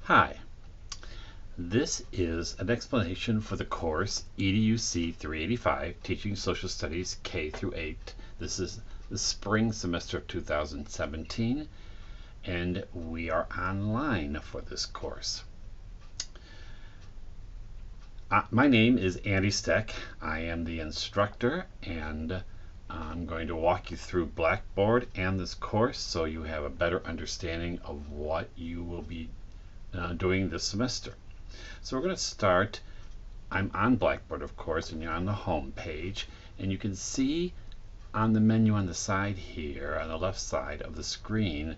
Hi, this is an explanation for the course EDUC 385, Teaching Social Studies K through 8. This is the spring semester of 2017, and we are online for this course. My name is Andy Steck. I am the instructor, and I'm going to walk you through Blackboard and this course so you have a better understanding of what you will be doing this semester. So we're going to start. I'm on Blackboard, of course, and you're on the home page, and you can see on the menu on the side here, on the left side of the screen,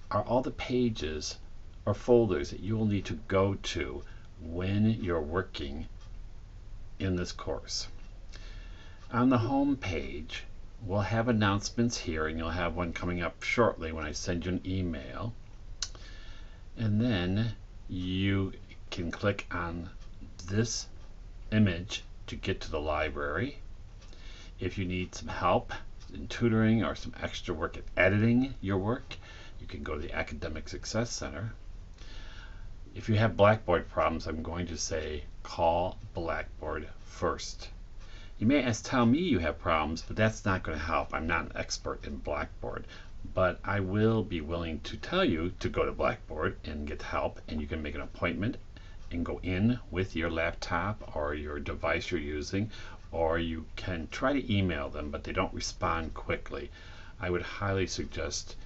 are all the pages or folders that you will need to go to when you're working in this course. On the home page, we'll have announcements here, and you'll have one coming up shortly when I send you an email. And then you can click on this image to get to the library. If you need some help in tutoring or some extra work at editing your work, you can go to the Academic Success Center. If you have Blackboard problems, I'm going to say call Blackboard first. You may tell me you have problems, but that's not going to help. I'm not an expert in Blackboard, but I will be willing to tell you to go to Blackboard and get help, and you can make an appointment and go in with your laptop or your device you're using, or you can try to email them, but they don't respond quickly. I would highly suggest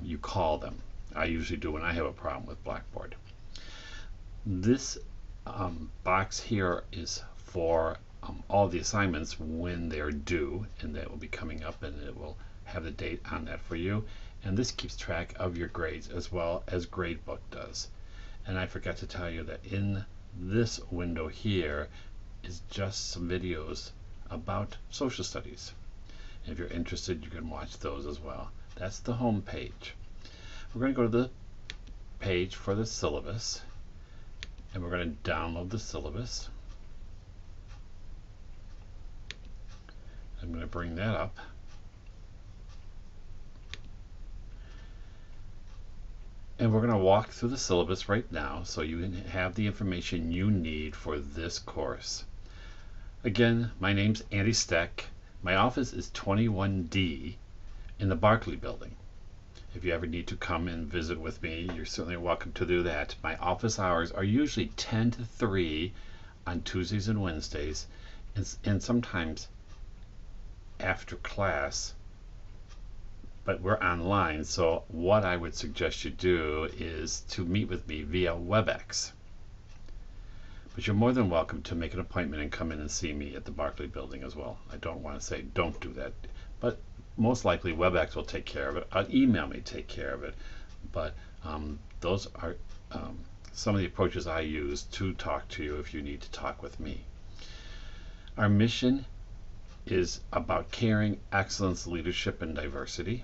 you call them. I usually do when I have a problem with Blackboard. This box here is for all the assignments when they're due, and that will be coming up, and it will have the date on that for you. And this keeps track of your grades as well as Gradebook does. And I forgot to tell you that in this window here is just some videos about social studies. And if you're interested, you can watch those as well. That's the home page. We're going to go to the page for the syllabus, and we're going to download the syllabus. I'm going to bring that up. And we're going to walk through the syllabus right now so you can have the information you need for this course. Again, my name's Andy Steck. My office is 21D in the Barclay building. If you ever need to come and visit with me, you're certainly welcome to do that. My office hours are usually 10 to 3 on Tuesdays and Wednesdays, and sometimes after class, but we're online, so what I would suggest you do is to meet with me via WebEx. But you're more than welcome to make an appointment and come in and see me at the Barclay building as well. I don't want to say don't do that, but most likely WebEx will take care of it. An email may take care of it, but those are some of the approaches I use to talk to you if you need to talk with me. Our mission is about caring, excellence, leadership, and diversity.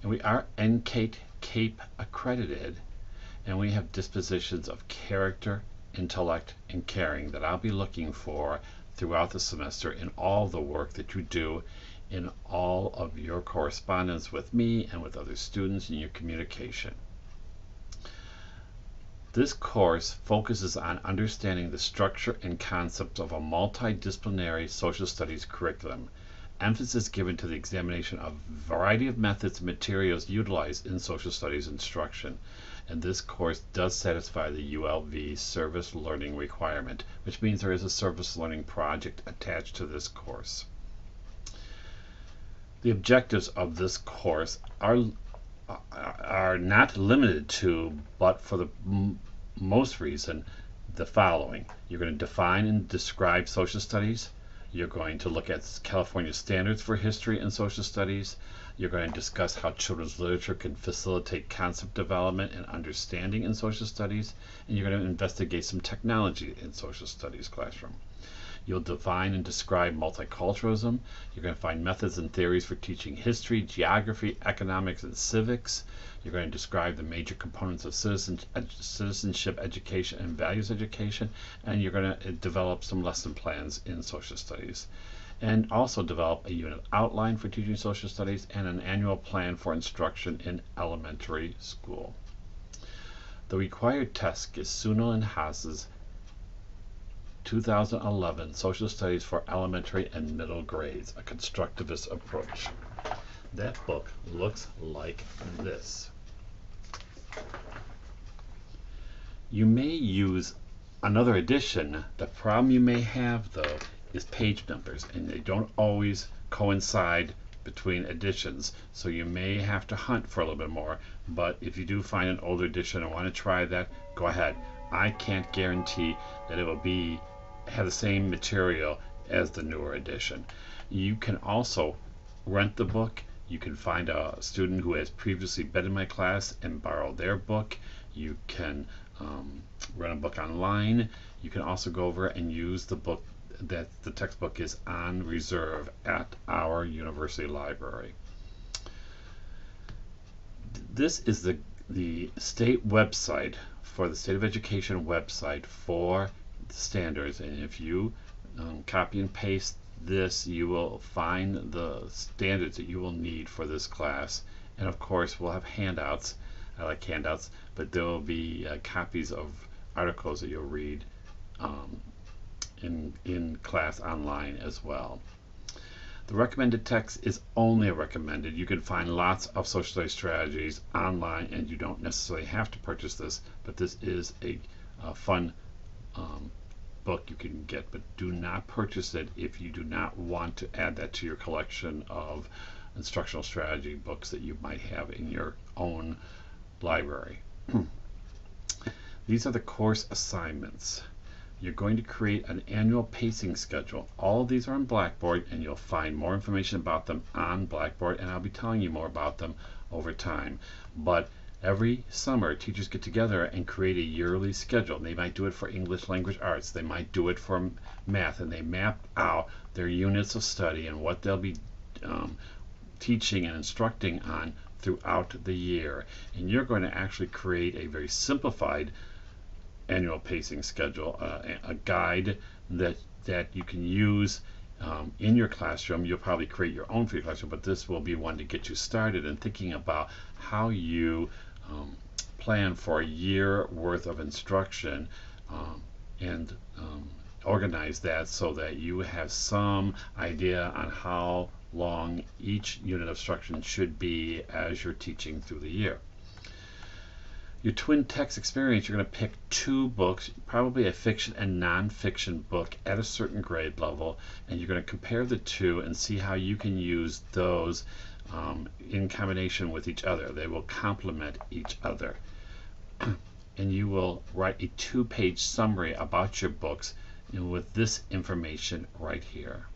And we are NCATE CAPE accredited, and we have dispositions of character, intellect, and caring that I'll be looking for throughout the semester in all the work that you do in all of your correspondence with me and with other students in your communication. This course focuses on understanding the structure and concepts of a multidisciplinary social studies curriculum. Emphasis given to the examination of a variety of methods and materials utilized in social studies instruction. And this course does satisfy the ULV service learning requirement, which means there is a service learning project attached to this course. The objectives of this course are not limited to, but for the most reason, the following. You're going to define and describe social studies. You're going to look at California standards for history and social studies. You're going to discuss how children's literature can facilitate concept development and understanding in social studies. And you're going to investigate some technology in social studies classroom. You'll define and describe multiculturalism. You're going to find methods and theories for teaching history, geography, economics, and civics. You're going to describe the major components of citizenship education and values education. And you're going to develop some lesson plans in social studies. And also develop a unit outline for teaching social studies and an annual plan for instruction in elementary school. The required test is Sunil and Haas's 2011 Social Studies for Elementary and Middle Grades, a Constructivist Approach. That book looks like this. You may use another edition. The problem you may have, though, is page numbers, and they don't always coincide between editions, so you may have to hunt for a little bit more. But if you do find an older edition and want to try that, go ahead. I can't guarantee that it will have the same material as the newer edition. You can also rent the book. You can find a student who has previously been in my class and borrow their book. You can rent a book online. You can also go over and use the book that the textbook is on reserve at our university library. This is the state website for the State of Education website for standards, and if you copy and paste this, you will find the standards that you will need for this class. And of course, we'll have handouts. I like handouts, but there will be copies of articles that you'll read in class online as well. The recommended text is only a recommended. You can find lots of social studies strategies online, and you don't necessarily have to purchase this, but this is a fun book you can get. But do not purchase it if you do not want to add that to your collection of instructional strategy books that you might have in your own library. These are the course assignments. You're going to create an annual pacing schedule. All of these are on Blackboard, and you'll find more information about them on Blackboard, and I'll be telling you more about them over time. But every summer, teachers get together and create a yearly schedule. They might do it for English language arts. They might do it for math, and they map out their units of study and what they'll be teaching and instructing on throughout the year. And you're going to actually create a very simplified annual pacing schedule, a guide that you can use in your classroom. You'll probably create your own for your classroom, but this will be one to get you started in thinking about how you plan for a year worth of instruction and organize that so that you have some idea on how long each unit of instruction should be as you're teaching through the year. Your twin text experience, you're going to pick two books, probably a fiction and nonfiction book at a certain grade level, and you're going to compare the two and see how you can use those in combination with each other. They will complement each other. And you will write a 2-page summary about your books with this information right here.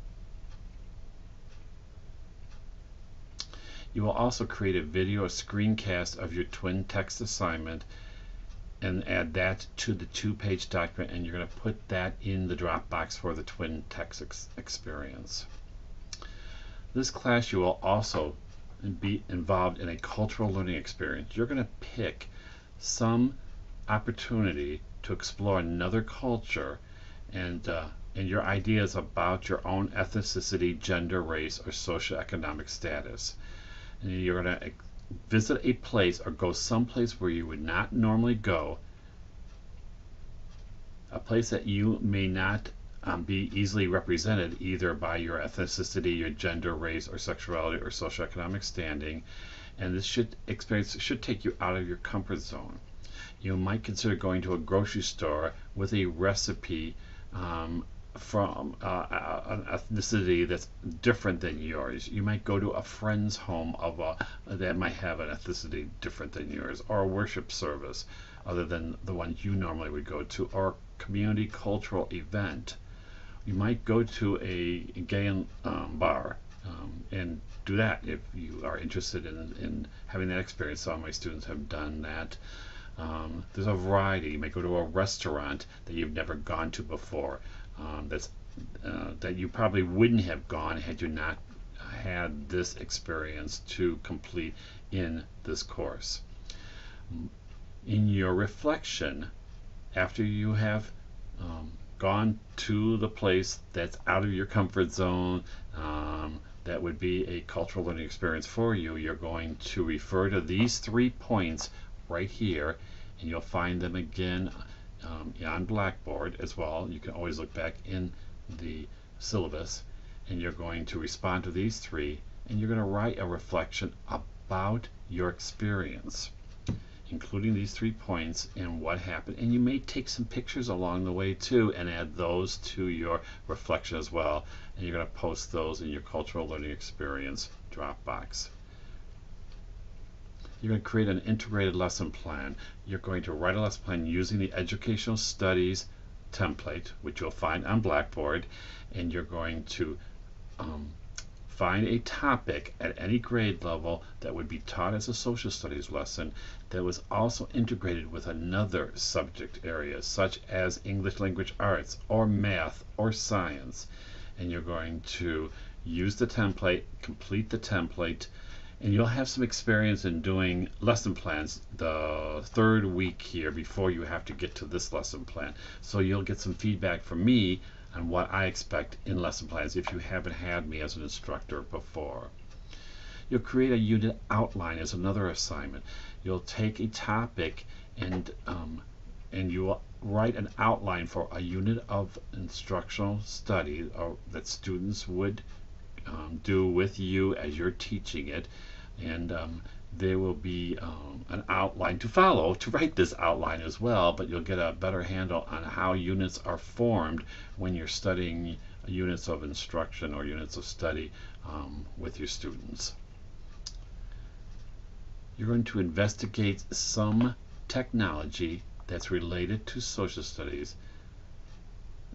You will also create a video or screencast of your twin text assignment and add that to the 2-page document, and you're going to put that in the Dropbox for the twin text experience. This class, you will also be involved in a cultural learning experience. You're going to pick some opportunity to explore another culture and your ideas about your own ethnicity, gender, race, or socioeconomic status. And you're going to visit a place or go someplace where you would not normally go, a place that you may not be easily represented either by your ethnicity, your gender, race, or sexuality, or socioeconomic standing. And this experience should take you out of your comfort zone. You might consider going to a grocery store with a recipe from an ethnicity that's different than yours. You might go to a friend's home that might have an ethnicity different than yours, or a worship service other than the one you normally would go to, or a community cultural event. You might go to a gay bar and do that if you are interested in having that experience. Some of my students have done that. There's a variety. You might go to a restaurant that you've never gone to before. That you probably wouldn't have gone had you not had this experience to complete in this course. In your reflection, after you have gone to the place that's out of your comfort zone, that would be a cultural learning experience for you, you're going to refer to these 3 points right here and you'll find them again on Blackboard as well. You can always look back in the syllabus, and you're going to respond to these three, and you're going to write a reflection about your experience, including these 3 points and what happened. And you may take some pictures along the way too and add those to your reflection as well. And you're going to post those in your Cultural Learning Experience Dropbox. You're going to create an integrated lesson plan. You're going to write a lesson plan using the Educational Studies template, which you'll find on Blackboard, and you're going to find a topic at any grade level that would be taught as a social studies lesson that was also integrated with another subject area, such as English language arts or math or science. And you're going to use the template, complete the template, and you'll have some experience in doing lesson plans the 3rd week here before you have to get to this lesson plan. So you'll get some feedback from me on what I expect in lesson plans if you haven't had me as an instructor before. You'll create a unit outline as another assignment. You'll take a topic and you will write an outline for a unit of instructional study that students would do with you as you're teaching it, and there will be an outline to follow to write this outline as well, but you'll get a better handle on how units are formed when you're studying units of instruction or units of study with your students. You're going to investigate some technology that's related to social studies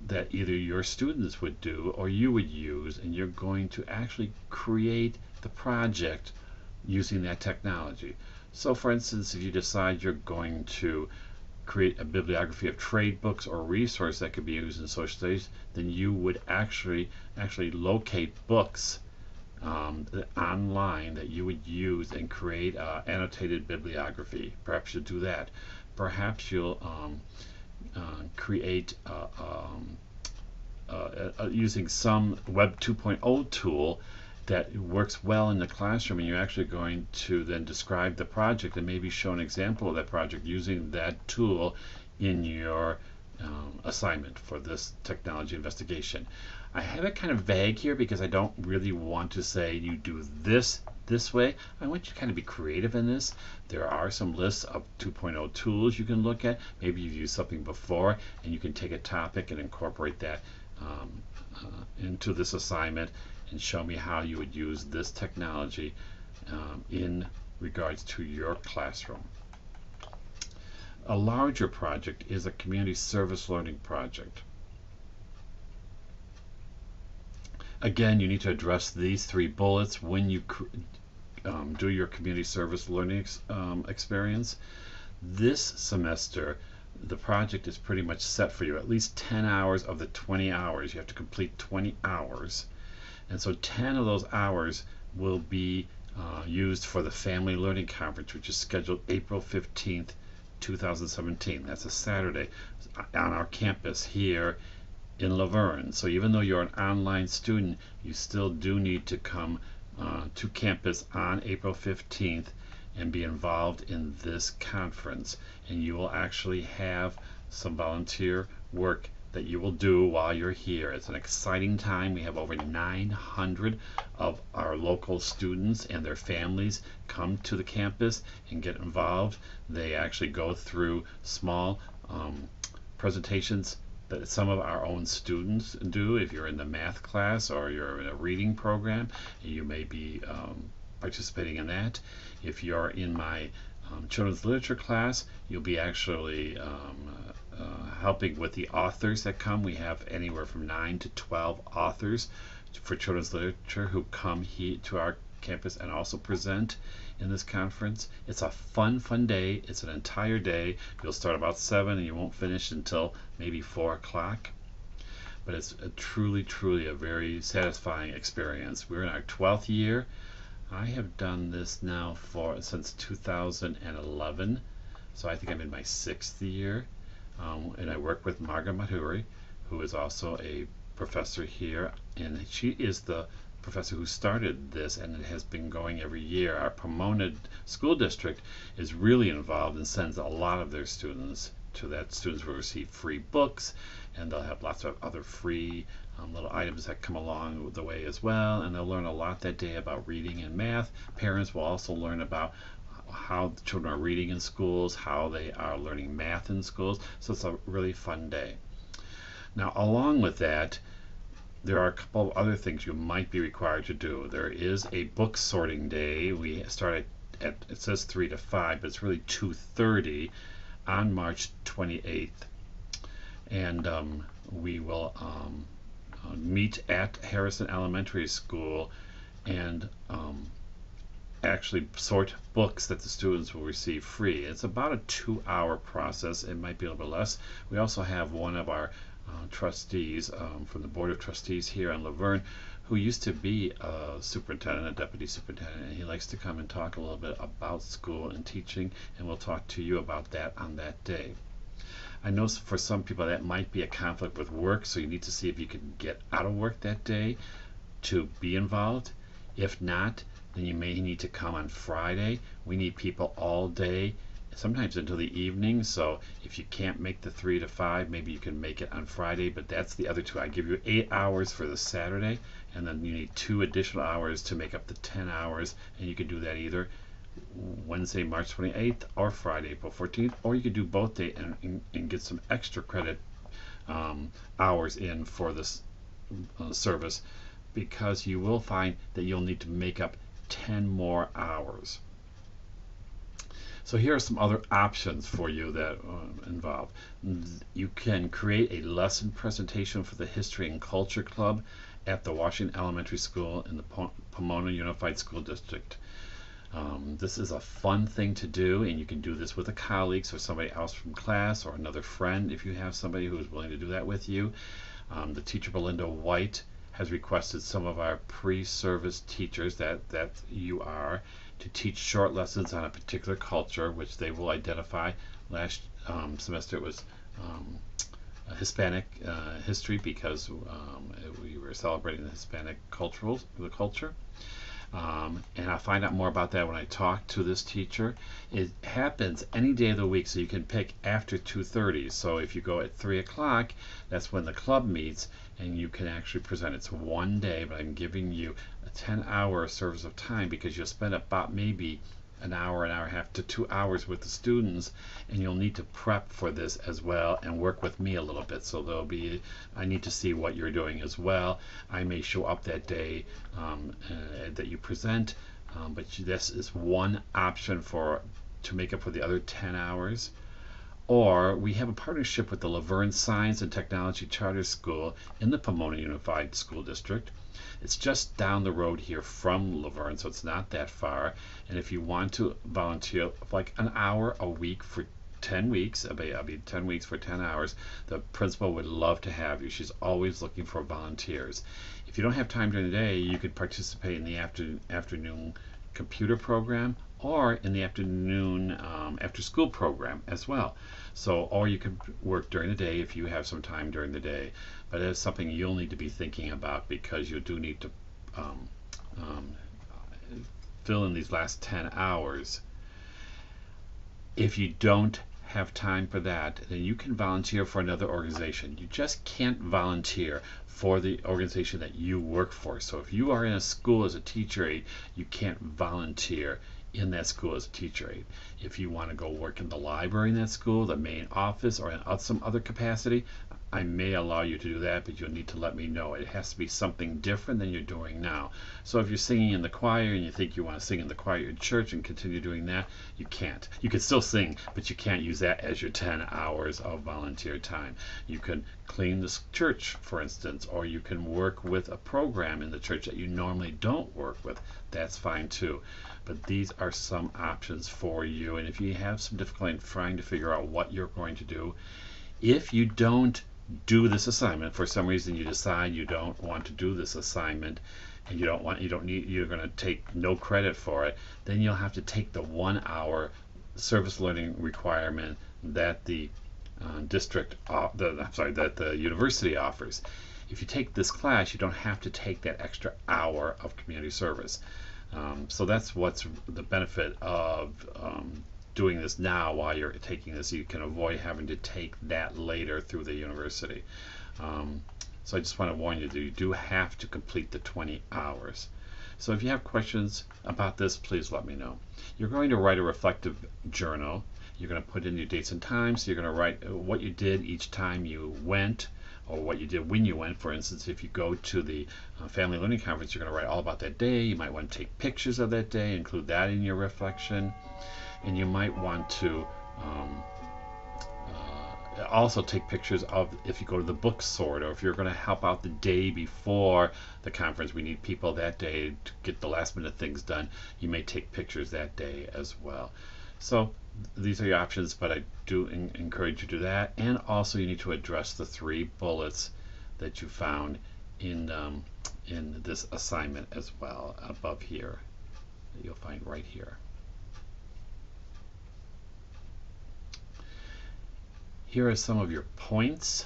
that either your students would do or you would use, and you're going to actually create the project using that technology. So for instance, if you decide you're going to create a bibliography of trade books or resource that could be used in social studies, then you would actually locate books online that you would use and create annotated bibliography. Perhaps you'll do that. Perhaps you'll create using some Web 2.0 tool that works well in the classroom, and you're actually going to then describe the project and maybe show an example of that project using that tool in your assignment for this technology investigation. I have it kind of vague here because I don't really want to say you do this way. I want you to kind of be creative in this. There are some lists of 2.0 tools you can look at. Maybe you've used something before and you can take a topic and incorporate that into this assignment and show me how you would use this technology in regards to your classroom. A larger project is a community service learning project. Again, you need to address these 3 bullets when you do your community service learning experience. This semester, the project is pretty much set for you. At least 10 hours of the 20 hours. You have to complete 20 hours. And so 10 of those hours will be used for the Family Learning Conference, which is scheduled April 15th, 2017. That's a Saturday on our campus here in La Vergne. So even though you're an online student, you still do need to come to campus on April 15th and be involved in this conference. And you will actually have some volunteer work that you will do while you're here. It's an exciting time. We have over 900 of our local students and their families come to the campus and get involved. They actually go through small presentations that some of our own students do. If you're in the math class or you're in a reading program, you may be participating in that. If you're in my children's literature class, you'll be actually helping with the authors that come. We have anywhere from 9 to 12 authors for children's literature who come to our campus and also present in this conference. It's a fun day. It's an entire day. You'll start about 7 and you won't finish until maybe 4 o'clock. But it's truly a very satisfying experience. We're in our 12th year. I have done this now since 2011, so I think I'm in my 6th year. And I work with Margaret Maturi, who is also a professor here, and she is the professor who started this, and it has been going every year. Our Pomona School District is really involved and sends a lot of their students to that. Students will receive free books, and they'll have lots of other free little items that come along the way as well, and they'll learn a lot that day about reading and math. Parents will also learn about how the children are reading in schools, how they are learning math in schools. So it's a really fun day. Now, along with that, there are a couple of other things you might be required to do. There is a book sorting day. We start at it says 3 to 5, but it's really 2:30 on March 28th. And we will meet at Harrison Elementary School and actually sort books that the students will receive free. It's about a 2-hour process. It might be a little bit less. We also have one of our trustees from the Board of Trustees here in La Vergne who used to be a superintendent, a deputy superintendent, and he likes to come and talk a little bit about school and teaching, and we'll talk to you about that on that day. I know for some people that might be a conflict with work, so you need to see if you can get out of work that day to be involved. If not, then you may need to come on Friday. We need people all day, sometimes until the evening, so if you can't make the 3 to 5, maybe you can make it on Friday, but that's the other 2. I give you 8 hours for the Saturday, and then you need 2 additional hours to make up the 10 hours, and you can do that either Wednesday, March 28th, or Friday, April 14th, or you could do both days and get some extra credit hours in for this service, because you will find that you'll need to make up 10 more hours. So here are some other options for you that involve. You can create a lesson presentation for the History and Culture Club at the Washington Elementary School in the Pomona Unified School District. This is a fun thing to do, and you can do this with a colleague, so somebody else from class or another friend if you have somebody who is willing to do that with you. The teacher Belinda White has requested some of our pre-service teachers that you are to teach short lessons on a particular culture, which they will identify. Last semester it was Hispanic history, because we were celebrating the Hispanic culture. And I'll find out more about that when I talk to this teacher. It happens any day of the week, so you can pick after 2:30. So if you go at 3 o'clock, that's when the club meets, and you can actually present. It's one day, but I'm giving you a 10-hour service of time, because you'll spend about maybe an hour and a half to 2 hours with the students, and you'll need to prep for this as well and work with me a little bit. So I need to see what you're doing as well. I may show up that day that you present, but this is one option to make up for the other 10 hours. Or we have a partnership with the La Vergne Science and Technology Charter School in the Pomona Unified School District. It's just down the road here from La Vergne, so it's not that far. And if you want to volunteer like an hour a week for 10 weeks, I'll be 10 weeks for 10 hours, the principal would love to have you. She's always looking for volunteers. If you don't have time during the day, you could participate in the afternoon computer program, or in the afternoon after school program as well. So, or you could work during the day if you have some time during the day. But it's something you'll need to be thinking about, because you do need to fill in these last 10 hours. If you don't have time for that, then you can volunteer for another organization. You just can't volunteer for the organization that you work for. So if you are in a school as a teacher aide, you can't volunteer in that school as a teacher aide. If you want to go work in the library in that school, the main office, or in some other capacity, I may allow you to do that, but you'll need to let me know. It has to be something different than you're doing now. So if you're singing in the choir and you think you want to sing in the choir at church and continue doing that, you can't. You can still sing, but you can't use that as your 10 hours of volunteer time. You can clean the church, for instance, or you can work with a program in the church that you normally don't work with. That's fine too. But these are some options for you. And if you have some difficulty in trying to figure out what you're going to do, if you don't do this assignment, for some reason you decide you don't want to do this assignment, and you're going to take no credit for it, then you'll have to take the 1 hour service learning requirement that the university offers. if you take this class, you don't have to take that extra hour of community service. So that's what's the benefit of doing this now while you're taking this. You can avoid having to take that later through the university. So I just want to warn you that you do have to complete the 20 hours. So if you have questions about this, please let me know. You're going to write a reflective journal. You're going to put in your dates and times. So you're going to write what you did each time you went, or what you did when you went. For instance, if you go to the Family Learning Conference, you're going to write all about that day. You might want to take pictures of that day, include that in your reflection. And you might want to also take pictures of if you go to the book sort, or if you're going to help out the day before the conference. We need people that day to get the last minute things done. You may take pictures that day as well. So these are your options, but I do encourage you to do that. And also you need to address the 3 bullets that you found in this assignment as well, above here, that you'll find right here. Here are some of your points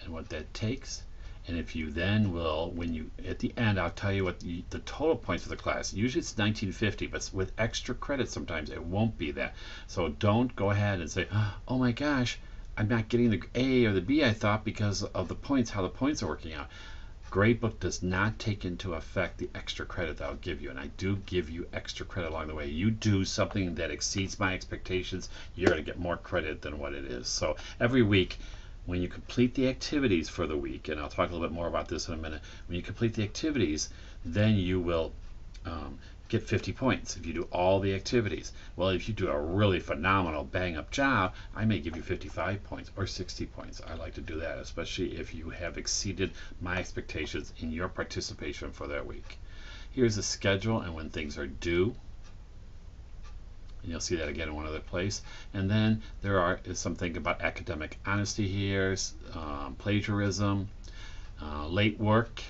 and what that takes. And if you then will, when you, at the end, I'll tell you what the total points for the class. Usually it's 1950, but with extra credit sometimes it won't be that. So don't go ahead and say, oh my gosh, I'm not getting the A or the B I thought because of the points, how the points are working out. Gradebook does not take into effect the extra credit that I'll give you, and I do give you extra credit along the way. You do something that exceeds my expectations, you're going to get more credit than what it is. So every week, when you complete the activities for the week, and I'll talk a little bit more about this in a minute, when you complete the activities, then you will get 50 points if you do all the activities. Well, if you do a really phenomenal bang-up job, I may give you 55 points or 60 points. I like to do that, especially if you have exceeded my expectations in your participation for that week. Here's the schedule and when things are due. And you'll see that again in one other place. And then there is something about academic honesty here, plagiarism, late work.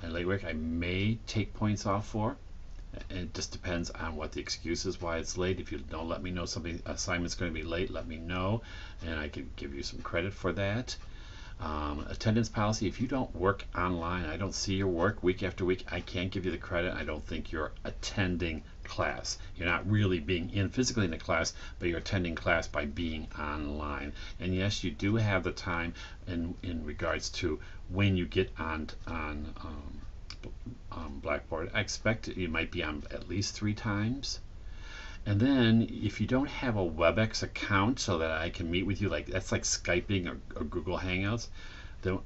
And late work I may take points off for. It just depends on what the excuse is why it's late. If you don't let me know something assignment's going to be late, let me know, and I can give you some credit for that. Attendance policy: if you don't work online, I don't see your work week after week, I can't give you the credit. I don't think you're attending class. You're not really being in physically in the class, but you're attending class by being online. And yes, you do have the time in regards to when you get on Blackboard. I expect you might be on at least 3 times. And then if you don't have a WebEx account so that I can meet with you, like that's like Skyping or Google Hangouts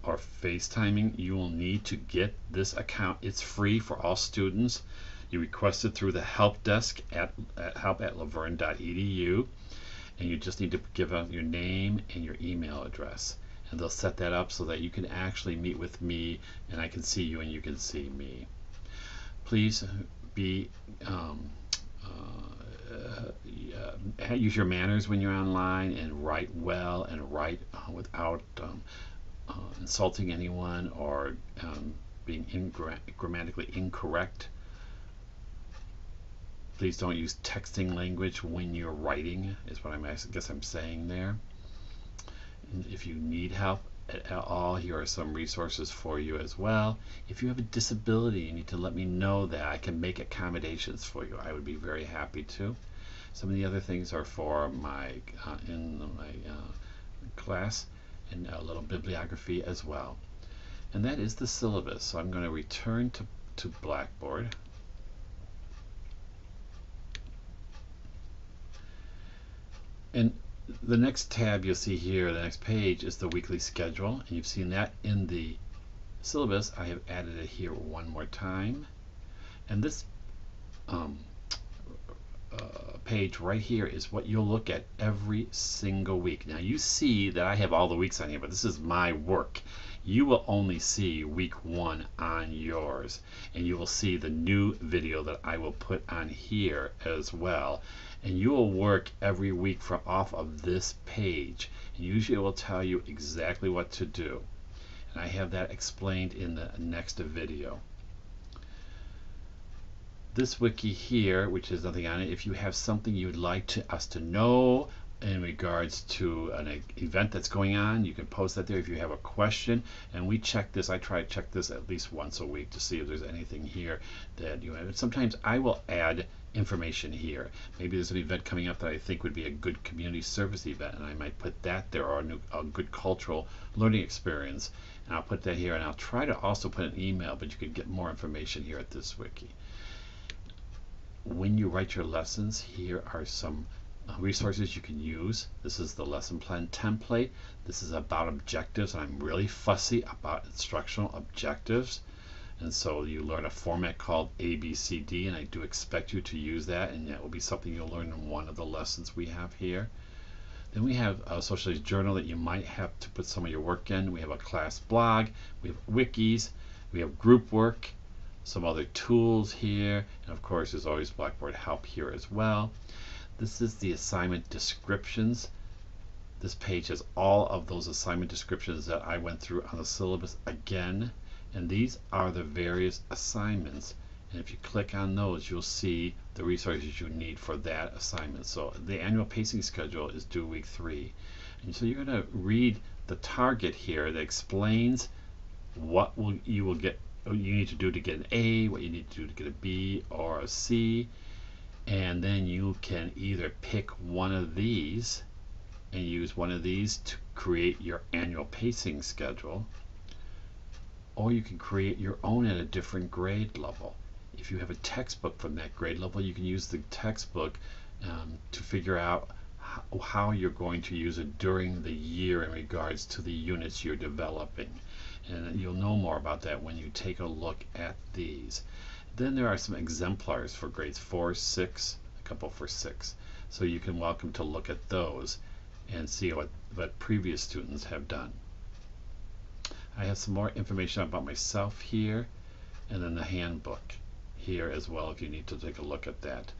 or FaceTiming, you will need to get this account. It's free for all students. You request it through the help desk at help@laverne.edu, and you just need to give out your name and your email address, and they'll set that up so that you can actually meet with me and I can see you and you can see me. Please be use your manners when you're online, and write well, and write without insulting anyone or being grammatically incorrect. Please don't use texting language when you're writing, is what I guess I'm saying there. And if you need help at all, here are some resources for you as well. If you have a disability, you need to let me know that I can make accommodations for you. I would be very happy to. Some of the other things are for my class, and a little bibliography as well. And that is the syllabus. So I'm going to return to Blackboard. And the next tab you'll see here, the next page, is the weekly schedule, and you've seen that in the syllabus. I have added it here one more time, and this page right here is what you'll look at every single week. Now you see that I have all the weeks on here, but this is my work. You will only see week 1 on yours, and you will see the new video that I will put on here as well. And you will work every week from off of this page, and usually it will tell you exactly what to do, and I have that explained in the next video. This wiki here, which has nothing on it, if you have something you would like us to know in regards to an event that's going on. You can post that there if you have a question, and we check this. I try to check this at least once a week to see if there's anything here that you have. Sometimes I will add information here. Maybe there's an event coming up that I think would be a good community service event, and I might put that there, or a good cultural learning experience, and I'll put that here, and I'll try to also put an email, but you can get more information here at this wiki. When you write your lessons, here are some resources you can use. This is the lesson plan template. This is about objectives. I'm really fussy about instructional objectives, and so you learn a format called ABCD, and I do expect you to use that, and that will be something you'll learn in one of the lessons we have here. Then we have a social studies journal that you might have to put some of your work in. We have a class blog, we have wikis, we have group work, some other tools here, and of course there's always Blackboard help here as well. This is the assignment descriptions. This page has all of those assignment descriptions that I went through on the syllabus again, and these are the various assignments, and if you click on those you'll see the resources you need for that assignment. So the annual pacing schedule is due week 3, and so you're going to read the target here that explains what you need to do to get an A, what you need to do to get a B or a C, and then you can either pick one of these and use one of these to create your annual pacing schedule, or you can create your own at a different grade level. If you have a textbook from that grade level, you can use the textbook to figure out how you're going to use it during the year in regards to the units you're developing. And you'll know more about that when you take a look at these. Then there are some exemplars for grades 4, 6, a couple for 6. So you can welcome to look at those and see what previous students have done. I have some more information about myself here, and then the handbook here as well if you need to take a look at that.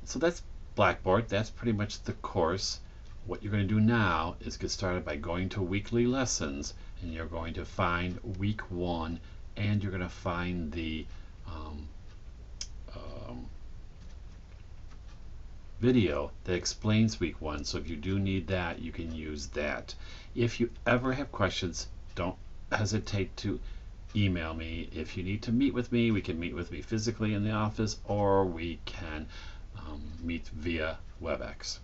So that's Blackboard. That's pretty much the course. What you're going to do now is get started by going to weekly lessons, and you're going to find week 1, and you're going to find the video that explains week 1. So if you do need that, you can use that. If you ever have questions, don't hesitate to email me. If you need to meet with me, we can meet with me physically in the office, or we can meet via WebEx.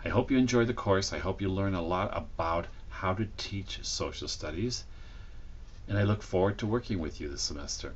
I hope you enjoy the course. I hope you learn a lot about how to teach social studies, and I look forward to working with you this semester.